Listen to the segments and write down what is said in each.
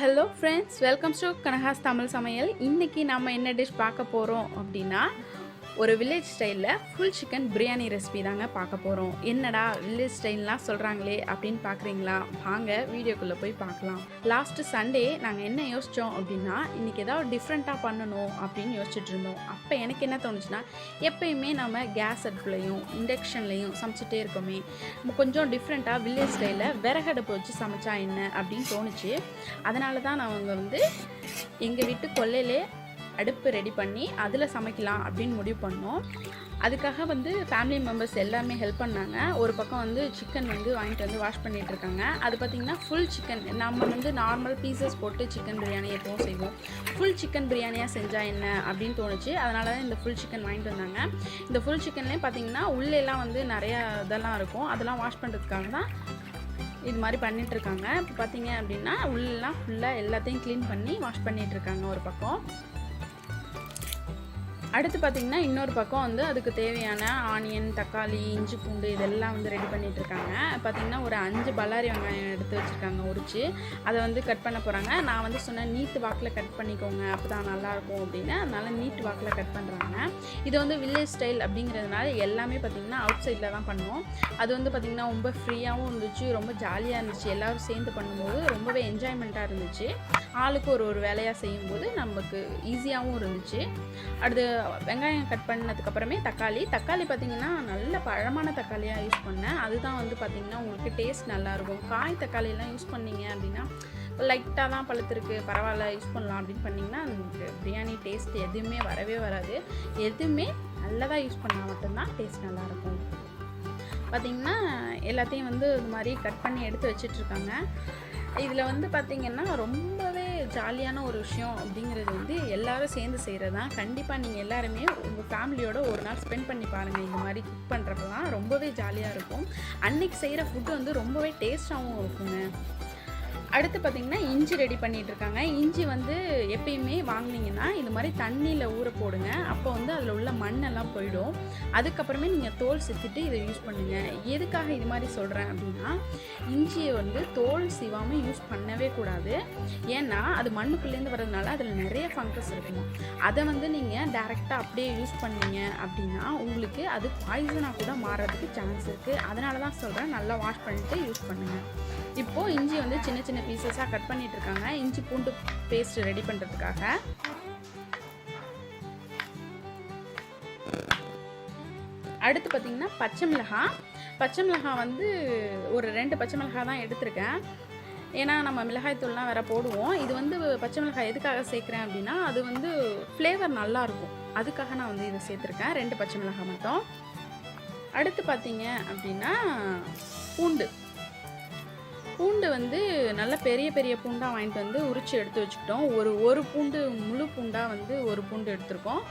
Hello friends, welcome to Kanaga Samayal. இன்றைக்கி நம்ம என்ன டிஷ் பார்க்க போகிறோம் அப்படின்னா, ஒரு வில்லேஜ் ஸ்டைலில் ஃபுல் சிக்கன் பிரியாணி ரெசிபி தாங்க பார்க்க போகிறோம். என்னடா வில்லேஜ் ஸ்டைல்லாம் சொல்கிறாங்களே அப்படின்னு பார்க்குறீங்களா? வாங்க வீடியோக்குள்ளே போய் பார்க்கலாம். லாஸ்ட்டு சண்டே நாங்கள் என்ன யோசித்தோம் அப்படின்னா, இன்றைக்கி ஏதாவது டிஃப்ரெண்ட்டாக பண்ணணும் அப்படின்னு யோசிச்சுட்டு இருந்தோம். அப்போ எனக்கு என்ன தோணுச்சுன்னா, எப்பயுமே நம்ம கேஸ் அடுப்புலையும் இண்டக்ஷன்லையும் சமைச்சிட்டே இருக்கோமே, கொஞ்சம் டிஃப்ரெண்ட்டாக வில்லேஜ் ஸ்டைலில் விறகடுப்பு வச்சு சமைச்சா என்ன அப்படின்னு தோணுச்சு. அதனால தான் நாங்கள் எங்கள் வீட்டு கொல்லையிலே அடுப்பு ரெடி பண்ணி அதில் சமைக்கலாம் அப்படின்னு முடிவு பண்ணோம். அதுக்காக ஃபேமிலி மெம்பர்ஸ் எல்லாருமே ஹெல்ப் பண்ணாங்க. ஒரு பக்கம் சிக்கன் வாங்கிட்டு வாஷ் பண்ணிகிட்ருக்காங்க. அது பார்த்திங்கன்னா ஃபுல் சிக்கன். நம்ம நார்மல் பீசஸ் போட்டு சிக்கன் பிரியாணி எப்பவும் செய்வோம். ஃபுல் சிக்கன் பிரியாணியாக செஞ்சால் என்ன அப்படின்னு தோணுச்சு. அதனால தான் இந்த ஃபுல் சிக்கன் வாங்கிட்டு வந்தாங்க. இந்த ஃபுல் சிக்கன்லேயும் பார்த்திங்கன்னா உள்ளேலாம் நிறையா இதெல்லாம் இருக்கும். அதெல்லாம் வாஷ் பண்ணுறதுக்காக தான் இது மாதிரி பண்ணிகிட்ருக்காங்க. இப்போ பார்த்திங்க அப்படின்னா உள்ளெலாம் ஃபுல்லாக எல்லாத்தையும் க்ளீன் பண்ணி வாஷ் பண்ணிகிட்ருக்காங்க ஒரு பக்கம். அடுத்து பார்த்திங்கன்னா இன்னொரு பக்கம் அதுக்கு தேவையான ஆனியன், தக்காளி, இஞ்சி, பூண்டு இதெல்லாம் ரெடி பண்ணிகிட்ருக்காங்க. பார்த்திங்கன்னா ஒரு 5 பல்லாரி வெங்காயம் எடுத்து வச்சுருக்காங்க உரித்து. அதை கட் பண்ண போகிறாங்க. நான் சொன்னேன் நீட்டு வாக்கில் கட் பண்ணிக்கோங்க, அப்போ தான் நல்லாயிருக்கும் அப்படின்னு. அதனால் நீட்டு வாக்கில் கட் பண்ணுறாங்க. இது வில்லேஜ் ஸ்டைல் அப்படிங்கிறதுனால எல்லாமே பார்த்திங்கன்னா அவுட் சைடில் தான் பண்ணுவோம். அது பார்த்திங்கன்னா ரொம்ப ஃப்ரீயாகவும் இருந்துச்சு, ரொம்ப ஜாலியாக இருந்துச்சு. எல்லோரும் சேர்ந்து பண்ணும்போது ரொம்பவே என்ஜாய்மெண்ட்டாக இருந்துச்சு. ஆளுக்கு ஒரு வேலையாக செய்யும்போது நமக்கு ஈஸியாகவும் இருந்துச்சு. அடுத்து வெங்காயம் கட் பண்ணதுக்கப்புறமே தக்காளி பார்த்திங்கன்னா நல்ல பழமான தக்காளியாக யூஸ் பண்ணேன். அதுதான் பார்த்திங்கன்னா உங்களுக்கு டேஸ்ட் நல்லாயிருக்கும். காய் தக்காளியெல்லாம் யூஸ் பண்ணிங்க அப்படின்னா லைட்டாக தான் பழுத்திருக்கு, பரவாயில்ல யூஸ் பண்ணலாம் அப்படின்னு பண்ணிங்கன்னா பிரியாணி டேஸ்ட் எதுவுமே வரவே வராது. எதுவுமே நல்லதாக யூஸ் பண்ணால் மட்டும்தான் டேஸ்ட் நல்லாயிருக்கும். பார்த்திங்கன்னா எல்லாத்தையும் இது மாதிரி கட் பண்ணி எடுத்து வச்சிட்ருக்காங்க. இதில் பார்த்திங்கன்னா ரொம்பவே ஜாலியான ஒரு விஷயம் அப்படிங்கிறது எல்லோரும் சேர்ந்து செய்கிறது தான். கண்டிப்பாக நீங்கள் எல்லாருமே உங்கள் ஃபேமிலியோட ஒரு நாள் ஸ்பெண்ட் பண்ணி பாருங்கள். இந்த மாதிரி குக் பண்ணுறப்பலாம் ரொம்பவே ஜாலியாக இருக்கும். அன்றைக்கி செய்கிற ஃபுட்டு ரொம்பவே டேஸ்ட்டாகவும் இருக்குங்க. அடுத்து பார்த்திங்கன்னா இஞ்சி ரெடி பண்ணிகிட்ருக்காங்க. இஞ்சி எப்பயுமே வாங்கினீங்கன்னா இது மாதிரி தண்ணியில் ஊற போடுங்க. அப்போ அதில் உள்ள மண்ணெல்லாம் போயிடும். அதுக்கப்புறமே நீங்கள் தோல் சித்திட்டு இதை யூஸ் பண்ணுங்கள். எதுக்காக இது மாதிரி சொல்கிறேன் அப்படின்னா, இஞ்சியை தோல் சீவாமல் யூஸ் பண்ணவே கூடாது. ஏன்னா அது மண்ணுக்குள்ளேருந்து வர்றதுனால அதில் நிறைய ஃபங்கஸ் இருக்கும். அதை நீங்கள் டேரெக்டாக அப்படியே யூஸ் பண்ணீங்க அப்படின்னா உங்களுக்கு அது பாய்சனாக கூட மாறுறதுக்கு சான்ஸ் இருக்குது. அதனால தான் சொல்கிறேன், நல்லா வாஷ் பண்ணிவிட்டு யூஸ் பண்ணுங்கள். இப்போது இஞ்சி சின்ன சின்ன பீசஸாக கட் பண்ணிகிட்ருக்காங்க. இஞ்சி பூண்டு பேஸ்ட் ரெடி பண்ணுறதுக்காக. அடுத்து பார்த்திங்கன்னா பச்சை மிளகாய் ஒரு 2 பச்சை மிளகாய் தான் எடுத்திருக்கேன். ஏன்னா நம்ம மிளகாய்த்தூள்லாம் வேறு போடுவோம். இது பச்சை மிளகாய் எதுக்காக சேர்க்குறேன் அப்படின்னா, அது ஃப்ளேவர் நல்லாயிருக்கும். அதுக்காக நான் இதை சேர்த்துருக்கேன், 2 பச்சை மிளகாய் மட்டும். அடுத்து பார்த்திங்க அப்படின்னா பூண்டு நல்லா பெரிய பெரிய பூண்டாக வாங்கிட்டு உரித்து எடுத்து வச்சுக்கிட்டோம். ஒரு பூண்டு முழு பூண்டாக ஒரு பூண்டு எடுத்திருக்கோம்.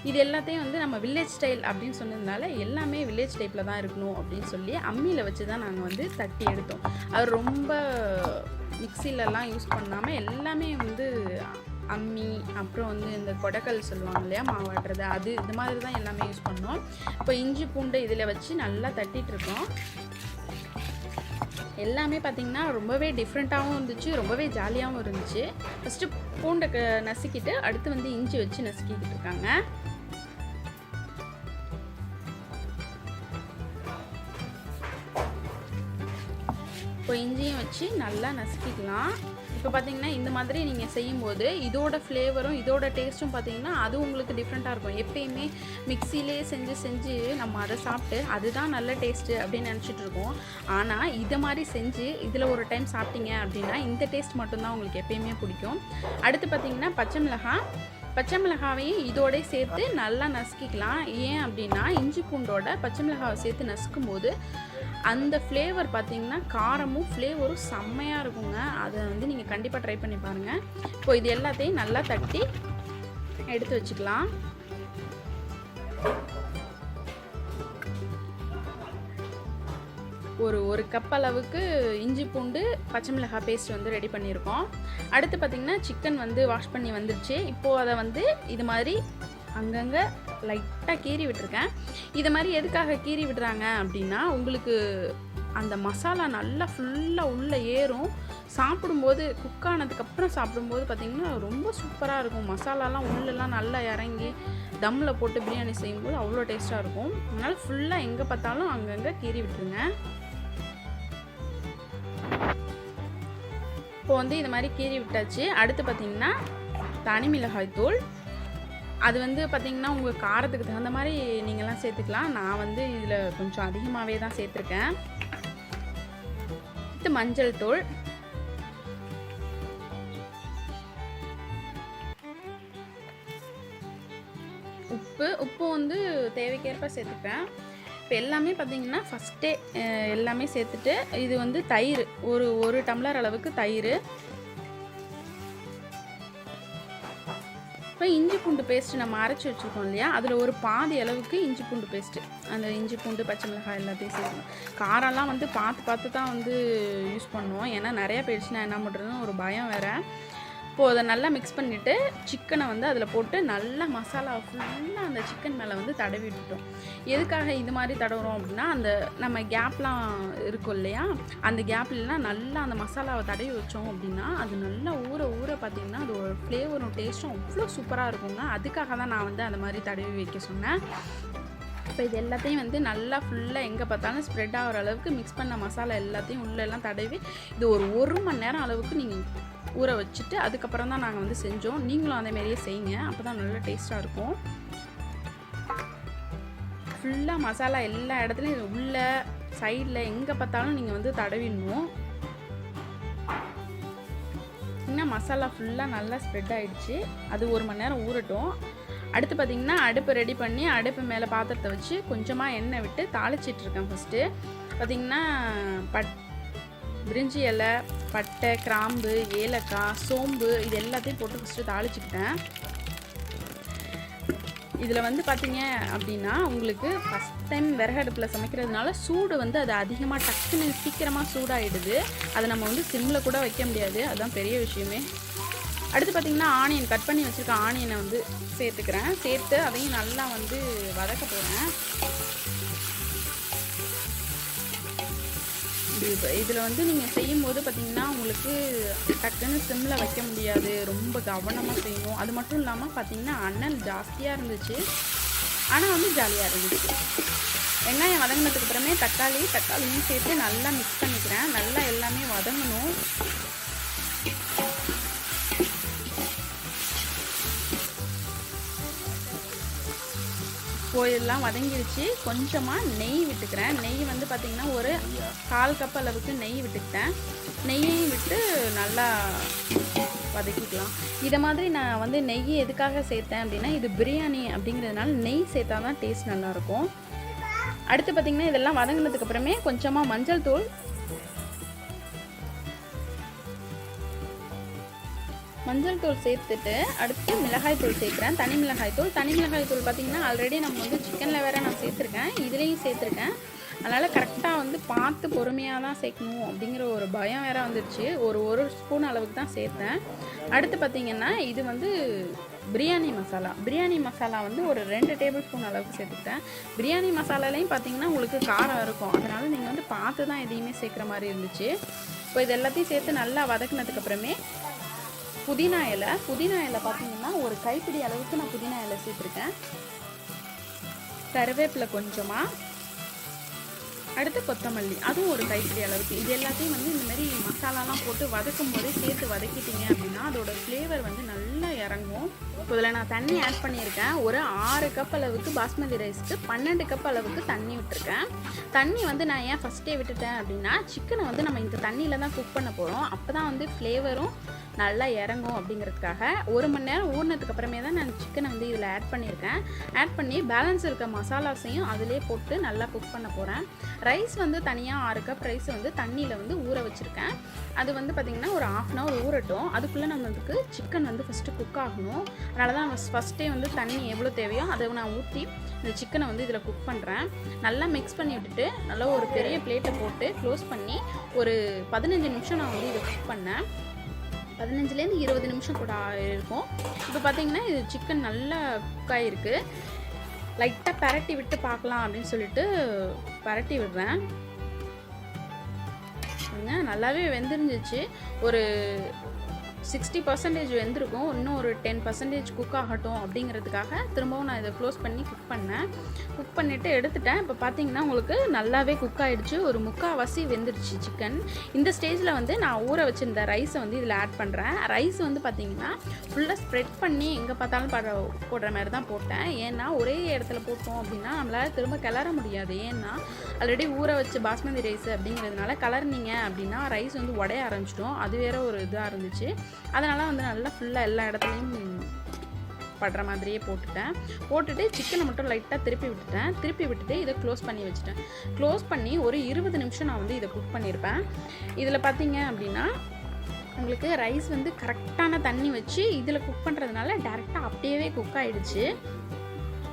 இது எல்லாத்தையும் நம்ம வில்லேஜ் ஸ்டைல் அப்படின்னு சொன்னதுனால எல்லாமே வில்லேஜ் டைப்பில் தான் இருக்கணும் அப்படின்னு சொல்லி அம்மியில் வச்சு தான் நாங்கள் தட்டி எடுத்தோம். அது ரொம்ப மிக்சிலெலாம் யூஸ் பண்ணாமல் எல்லாமே அம்மி, அப்புறம் இந்த கொடைக்கல் சொல்லுவாங்க இல்லையா, மாவாட்டுறது, அது இந்த மாதிரி தான் எல்லாமே யூஸ் பண்ணோம். இப்போ இஞ்சி பூண்டு இதில் வச்சு நல்லா தட்டிகிட்ருக்கோம். எல்லாமே பார்த்திங்கன்னா ரொம்பவே டிஃப்ரெண்ட்டாகவும் இருந்துச்சு, ரொம்பவே ஜாலியாகவும் இருந்துச்சு. ஃபஸ்ட்டு பூண்டை நசுக்கிட்டு அடுத்து இஞ்சி வச்சு நசுக்கிக்கிட்டு இருக்காங்க. இப்போ இஞ்சியும் வச்சு நல்லா நசுக்கிக்கலாம். இப்போ பார்த்திங்கன்னா இந்த மாதிரி நீங்கள் செய்யும்போது இதோட ஃப்ளேவரும் இதோட டேஸ்ட்டும் பார்த்திங்கன்னா அது உங்களுக்கு டிஃப்ரெண்ட்டாக இருக்கும். எப்பயுமே மிக்சிலே செஞ்சு நம்ம அதை சாப்பிட்டு அதுதான் நல்ல டேஸ்ட்டு அப்படின்னு நினச்சிட்ருக்கோம். ஆனால் இதை மாதிரி செஞ்சு இதில் ஒரு டைம் சாப்பிட்டீங்க அப்படின்னா இந்த டேஸ்ட் மட்டும்தான் உங்களுக்கு எப்பயுமே பிடிக்கும். அடுத்து பார்த்திங்கன்னா பச்சை மிளகாவையும் இதோட சேர்த்து நல்லா நசுக்கிக்கலாம். ஏன் அப்படின்னா இஞ்சி பூண்டோட பச்சை மிளகாவை சேர்த்து நசுக்கும் போது அந்த ஃப்ளேவர் பார்த்திங்கன்னா காரமும் ஃப்ளேவரும் செம்மையாக இருக்குங்க. அதை நீங்கள் கண்டிப்பாக ட்ரை பண்ணி பாருங்கள். இப்போ இது எல்லாத்தையும் நல்லா தட்டி எடுத்து வச்சுக்கலாம். ஒரு கப் அளவுக்கு இஞ்சி பூண்டு பச்சை மிளகாய் பேஸ்ட் ரெடி பண்ணியிருக்கோம். அடுத்து பார்த்திங்கன்னா சிக்கன் வாஷ் பண்ணி வந்துருச்சு. இப்போது அதை இது மாதிரி அங்கங்கே லைட்டாக கீறி விட்டுருக்கேன். இதை மாதிரி எதுக்காக கீறி விடுறாங்க அப்படின்னா, உங்களுக்கு அந்த மசாலா நல்லா ஃபுல்லாக உள்ளே ஏறும், சாப்பிடும்போது குக் ஆனதுக்கப்புறம் சாப்பிடும்போது பார்த்திங்கன்னா ரொம்ப சூப்பராக இருக்கும். மசாலாலாம் உள்ளெல்லாம் நல்லா இறங்கி தம்மில் போட்டு பிரியாணி செய்யும்போது அவ்வளோ டேஸ்ட்டாக இருக்கும். அதனால் ஃபுல்லாக எங்கே பார்த்தாலும் அங்கங்கே கீறி விட்டுருங்க. இப்போ வந்து இது மாதிரி கீறி விட்டாச்சு. அடுத்து பார்த்திங்கன்னா தனி மிளகாய் தூள். அது வந்து பார்த்திங்கன்னா உங்கள் காரத்துக்கு தகுந்த மாதிரி நீங்கள்லாம் சேர்த்துக்கலாம். நான் வந்து இதில் கொஞ்சம் அதிகமாகவே தான் சேர்த்துருக்கேன். அடுத்து மஞ்சள் தூள், உப்பு வந்து தேவைக்கேற்ப சேர்த்துப்பேன். இப்போ எல்லாமே பார்த்திங்கன்னா ஃபஸ்ட்டே எல்லாமே சேர்த்துட்டு, இது வந்து தயிர் ஒரு டம்ளர் அளவுக்கு தயிர். இப்போ இஞ்சி பூண்டு பேஸ்ட்டு நம்ம அரைச்சி வச்சுருக்கோம் இல்லையா, அதில் ஒரு பாதி அளவுக்கு இஞ்சி பூண்டு பேஸ்ட்டு, அந்த இஞ்சி பூண்டு பச்சை மிளகாய் எல்லாத்தையும் சேர்க்கணும். காரம்லாம் வந்து பார்த்து தான் வந்து யூஸ் பண்ணுவோம். ஏன்னா நிறையா போயிடுச்சுன்னா என்ன பண்ணுறதுன்னு ஒரு பயம் வேறு. இப்போது அதை நல்லா மிக்ஸ் பண்ணிவிட்டு சிக்கனை வந்து அதில் போட்டு நல்லா மசாலா ஃபுல்லாக அந்த சிக்கன் மேலே வந்து தடவி விட்டுட்டோம். எதுக்காக இது மாதிரி தடவுறோம் அப்படின்னா, அந்த நம்ம கேப்லாம் இருக்கும் இல்லையா, அந்த கேப்லாம் நல்லா அந்த மசாலாவை தடவி வச்சோம் அப்படின்னா அது நல்லா ஊற பார்த்திங்கன்னா அது ஒரு ஃப்ளேவரும் டேஸ்ட்டும் அவ்வளோ சூப்பராக இருக்குங்க. அதுக்காக தான் நான் வந்து அந்த மாதிரி தடவி வைக்க சொன்னேன். இப்போ இது எல்லாத்தையும் வந்து நல்லா ஃபுல்லாக எங்கே பார்த்தாலும் ஸ்ப்ரெட் ஆகிற அளவுக்கு மிக்ஸ் பண்ண மசாலா எல்லாத்தையும் உள்ளெல்லாம் தடவி இது ஒரு மணி நேரம் அளவுக்கு நீங்கள் ஊற வச்சுட்டு அதுக்கப்புறம் தான் நாங்கள் வந்து செஞ்சோம். நீங்களும் அதேமாரியே செய்யுங்க, அப்போ தான் நல்லா டேஸ்ட்டாக இருக்கும். ஃபுல்லாக மசாலா எல்லா இடத்துலையும் உள்ள சைடில் எங்கே பார்த்தாலும் நீங்கள் வந்து தடவிடணும். இன்னும் மசாலா ஃபுல்லாக நல்லா ஸ்ப்ரெட் ஆகிடுச்சு. அது 1 மணி நேரம் ஊறட்டும். அடுத்து பார்த்திங்கன்னா அடுப்பு ரெடி பண்ணி அடுப்பு மேலே பாத்திரத்தை வச்சு கொஞ்சமாக எண்ணெய் விட்டு தாளிச்சிட்ருக்கேன். ஃபஸ்ட்டு பார்த்திங்கன்னா பிரிஞ்சி இலை, பட்டை, கிராம்பு, ஏலக்காய், சோம்பு இது எல்லாத்தையும் போட்டு ஃபஸ்ட்டு தாளிச்சுக்கிட்டேன். இதில் வந்து பார்த்திங்க அப்படின்னா உங்களுக்கு ஃபஸ்ட் டைம் விறகு அடுப்பில் சமைக்கிறதுனால சூடு வந்து அது அதிகமாக டக்குன்னு சீக்கிரமாக சூடாகிடுது. அதை நம்ம வந்து சிம்மில் கூட வைக்க முடியாது, அதுதான் பெரிய விஷயமே. அடுத்து பார்த்திங்கன்னா ஆனியன் கட் பண்ணி வச்சுருக்க ஆனியனை வந்து சேர்த்துக்கிறேன். சேர்த்து அதையும் நல்லா வந்து வதக்க போகிறேன். இதில் வந்து நீங்கள் செய்யும்போது பார்த்திங்கன்னா உங்களுக்கு டக்குன்னு சிம்மில் வைக்க முடியாது, ரொம்ப கவனமாக செய்யணும். அது மட்டும் இல்லாமல் பார்த்திங்கன்னா அனல் ஜாஸ்தியாக இருந்துச்சு, ஆனால் வந்து ஜாலியாக இருந்துச்சு. வெங்காயம் வதங்கினதுக்கு அப்புறமே தக்காளியும் சேர்த்து நல்லா மிக்ஸ் பண்ணிக்கிறேன். நல்லா எல்லாமே வதங்கணும். கோயிலெலாம் வதங்கிடுச்சு. கொஞ்சமாக நெய் விட்டுக்கிறேன். நெய் வந்து பார்த்திங்கன்னா ஒரு 1/4 கப் அளவுக்கு நெய் விட்டுக்கிட்டேன். நெய்யையும் விட்டு நல்லா வதக்கிக்கலாம். இதை மாதிரி நான் வந்து நெய் எதுக்காக சேர்த்தேன் அப்படின்னா, இது பிரியாணி அப்படிங்கிறதுனால நெய் சேர்த்தா தான் டேஸ்ட் நல்லாயிருக்கும். அடுத்து பார்த்திங்கன்னா இதெல்லாம் வதங்கினதுக்கப்புறமே கொஞ்சமாக மஞ்சள் தூள், சேர்த்துட்டு அடுத்து மிளகாய் தூள் சேர்க்குறேன். தனி மிளகாய் தூள் பார்த்திங்கன்னா ஆல்ரெடி நம்ம வந்து சிக்கனில் வேறு நான் சேர்த்துருக்கேன், இதுலேயும் சேர்த்துருக்கேன். அதனால் கரெக்டாக வந்து பார்த்து பொறுமையாக தான் சேர்க்கணும் அப்படிங்கிற ஒரு பயம் வேறு வந்துடுச்சு. ஒரு ஸ்பூன் அளவுக்கு தான் சேர்த்தேன். அடுத்து பார்த்திங்கன்னா இது வந்து பிரியாணி மசாலா வந்து ஒரு 2 டேபிள் ஸ்பூன் அளவுக்கு சேர்த்துக்கிட்டேன். பிரியாணி மசாலாலையும் பார்த்திங்கன்னா உங்களுக்கு காரம் இருக்கும், அதனால் நீங்கள் வந்து பார்த்து தான் எதையுமே சேர்க்குற மாதிரி இருந்துச்சு. இப்போ இது எல்லாத்தையும் சேர்த்து நல்லா வதக்குனதுக்கப்புறமே புதினா இலை பார்த்திங்கன்னா ஒரு கைப்பிடி அளவுக்கு நான் புதினா இலை சேர்த்துருக்கேன். கருவேப்பிலை கொஞ்சமாக, அடுத்து கொத்தமல்லி அதுவும் ஒரு கைப்பிடி அளவுக்கு. இது எல்லாத்தையும் வந்து இந்தமாரி மசாலாலாம் போட்டு வதக்கும் போதே சேர்த்து வதக்கிட்டீங்க அப்படின்னா அதோட ஃப்ளேவர் வந்து நல்லா இறங்கும். இதில் நான் தண்ணி ஆட் பண்ணியிருக்கேன். ஒரு 6 கப் அளவுக்கு பாஸ்மதி ரைஸ்க்கு 12 கப் அளவுக்கு தண்ணி விட்டுருக்கேன். தண்ணி வந்து நான் ஏன் ஃபஸ்ட்டே விட்டுட்டேன் அப்படின்னா, சிக்கனை வந்து நம்ம இந்த தண்ணியில் தான் குக் பண்ண போகிறோம். அப்போ தான் வந்து ஃப்ளேவரும் நல்லா இறங்கும் அப்படிங்கிறதுக்காக 1 மணி நேரம் ஊறினதுக்கு அப்புறமே தான் நான் சிக்கனை வந்து இதில் ஆட் பண்ணியிருக்கேன். ஆட் பண்ணி பேலன்ஸ் இருக்க மசாலாஸையும் அதிலே போட்டு நல்லா குக் பண்ண போகிறேன். ரைஸ் வந்து தனியாக 6 கப் ரைஸ் வந்து தண்ணியில் வந்து ஊற வச்சுருக்கேன். அது வந்து பார்த்திங்கன்னா ஒரு 1/2 அன் ஹவர் ஊறட்டும். அதுக்குள்ளே நம்மளுக்கு சிக்கன் வந்து ஃபஸ்ட்டு குக் ஆகணும். அதனால தான் ஃபஸ்ட்டே வந்து தண்ணி எவ்வளோ தேவையோ அதை நான் ஊற்றி இந்த சிக்கனை வந்து இதில் குக் பண்ணுறேன். நல்லா மிக்ஸ் பண்ணி விட்டுட்டு நல்லா ஒரு பெரிய பிளேட்டை போட்டு க்ளோஸ் பண்ணி ஒரு 15 நிமிஷம் நான் வந்து இதை குக் பண்ணேன். 15லேருந்து 20 நிமிஷம் கூட இருக்கும். இப்போ பார்த்திங்கன்னா இது சிக்கன் நல்லா குக் ஆகிருக்கு. லைட்டாக பரட்டி விட்டு பார்க்கலாம் அப்படின்னு சொல்லிட்டு பரட்டி விடுறேன். பாருங்கள் நல்லாவே வெந்துருந்துச்சு. ஒரு 60% வெந்திருக்கும். இன்னும் ஒரு 10% குக் ஆகட்டும் அப்படிங்கிறதுக்காக திரும்பவும் நான் இதை க்ளோஸ் பண்ணி குக் பண்ணேன். குக் பண்ணிவிட்டு எடுத்துட்டேன். இப்போ பார்த்தீங்கன்னா உங்களுக்கு நல்லாவே குக் ஆகிடுச்சு. ஒரு முக்கால்வாசி வெந்துருச்சு சிக்கன். இந்த ஸ்டேஜில் வந்து நான் ஊற வச்சுருந்த ரைஸை வந்து இதில் ஆட் பண்ணுறேன். ரைஸ் வந்து பார்த்திங்கன்னா ஃபுல்லாக ஸ்ப்ரெட் பண்ணி எங்கே பார்த்தாலும் போடுற மாதிரி தான் போட்டேன். ஏன்னா ஒரே இடத்துல போட்டோம் அப்படின்னா நம்மளால் திரும்ப கிளற முடியாது. ஏன்னா ஆல்ரெடி ஊற வச்சு பாஸ்மதி ரைஸ் அப்படிங்கிறதுனால கலர்னிங்க அப்படின்னா ரைஸ் வந்து உடைய ஆரம்பிச்சிடும். அது வேறு ஒரு இதாக இருந்துச்சு. அதனால் வந்து நல்லா ஃபுல்லாக எல்லா இடத்துலையும் படுற மாதிரியே போட்டுட்டு சிக்கனை மட்டும் லைட்டாக திருப்பி விட்டுட்டு இதை க்ளோஸ் பண்ணி வச்சுட்டேன். க்ளோஸ் பண்ணி ஒரு 20 நிமிஷம் நான் வந்து இதை குக் பண்ணியிருப்பேன். இதில் பார்த்தீங்க அப்படின்னா உங்களுக்கு ரைஸ் வந்து கரெக்டான தண்ணி வச்சு இதில் குக் பண்ணுறதுனால டேரெக்டாக அப்படியே குக் ஆகிடுச்சு.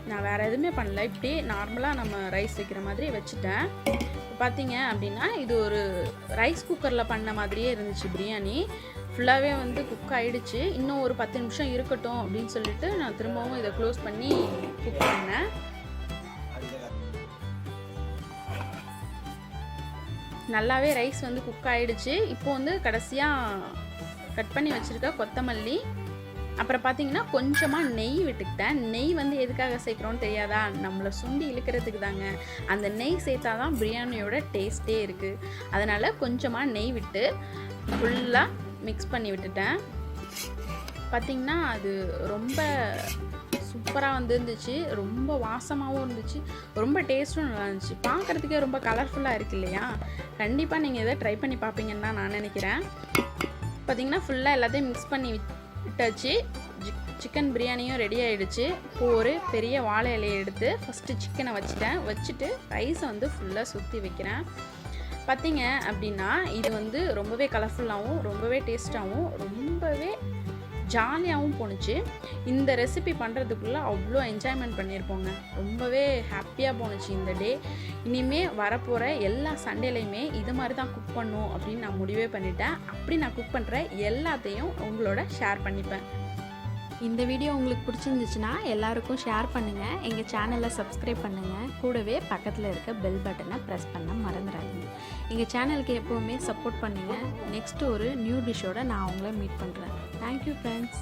நான் வேறு எதுவுமே பண்ணல, இப்படியே நார்மலாக நம்ம ரைஸ் வைக்கிற மாதிரி வச்சுட்டேன். பார்த்தீங்க அப்படின்னா இது ஒரு ரைஸ் குக்கரில் பண்ண மாதிரியே இருந்துச்சு பிரியாணி. ஃபுல்லாகவே வந்து குக் ஆகிடுச்சு. இன்னும் ஒரு 10 நிமிஷம் இருக்கட்டும் அப்படின்னு சொல்லிட்டு நான் திரும்பவும் இதை க்ளோஸ் பண்ணி குக் பண்ணேன். நல்லாவே ரைஸ் வந்து குக் ஆகிடுச்சு. இப்போ வந்து கடைசியாக கட் பண்ணி வச்சுருக்க கொத்தமல்லி, அப்புறம் பார்த்தீங்கன்னா கொஞ்சமாக நெய் விட்டுக்கிட்டேன். நெய் வந்து எதுக்காக சேர்க்குறோன்னு தெரியாதா? நம்மளை சுண்டி இழுக்கிறதுக்கு தாங்க. அந்த நெய் சேர்த்தா தான் பிரியாணியோட டேஸ்ட்டே இருக்குது. அதனால் கொஞ்சமாக நெய் விட்டு ஃபுல்லாக மிக்ஸ் பண்ணி விட்டுட்டேன். பார்த்திங்கன்னா அது ரொம்ப சூப்பராக வந்துருந்துச்சு. ரொம்ப வாசமாகவும் இருந்துச்சு, ரொம்ப டேஸ்ட்டும் நல்லா இருந்துச்சு. பார்க்குறதுக்கே ரொம்ப கலர்ஃபுல்லாக இருக்குது இல்லையா? கண்டிப்பாக நீங்கள் இதை ட்ரை பண்ணி பார்ப்பீங்கன்னு தான் நான் நினைக்கிறேன். பார்த்திங்கன்னா ஃபுல்லாக எல்லாத்தையும் மிக்ஸ் பண்ணி விட்டாச்சு. சிக்கன் பிரியாணியும் ரெடி ஆகிடுச்சு. இப்போ ஒரு பெரிய வாழை இலையை எடுத்து ஃபஸ்ட்டு சிக்கனை வச்சுட்டு ரைஸை வந்து ஃபுல்லாக சுற்றி வைக்கிறேன். பார்த்திங்க அப்படின்னா இது வந்து ரொம்பவே கலர்ஃபுல்லாகவும் ரொம்பவே டேஸ்ட்டாகவும் ரொம்பவே ஜாலியாகவும் போணுச்சு. இந்த ரெசிபி பண்ணுறதுக்குள்ளே அவ்வளோ என்ஜாய்மெண்ட் பண்ணியிருப்போங்க. ரொம்பவே ஹாப்பியாக போணுச்சு இந்த டே. இனிமேல் வரப்போகிற எல்லா சண்டேலையுமே இது மாதிரி தான் குக் பண்ணும் அப்படின்னு நான் முடிவே பண்ணிட்டேன். அப்படி நான் குக் பண்ணுற எல்லாத்தையும் உங்களோட ஷேர் பண்ணிப்பேன். இந்த வீடியோ உங்களுக்கு பிடிச்சிருந்துச்சுன்னா எல்லாருக்கும் ஷேர் பண்ணுங்கள். எங்கள் சேனலை சப்ஸ்கிரைப் பண்ணுங்கள். கூடவே பக்கத்தில் இருக்க பெல் பட்டனை ப்ரெஸ் பண்ண மறந்துடாதீங்க. எங்கள் சேனலுக்கு எப்போவுமே சப்போர்ட் பண்ணுங்கள். நெக்ஸ்ட்டு ஒரு நியூ டிஷ்ஷோடு நான் உங்களை மீட் பண்ணுறேன். Thank you friends.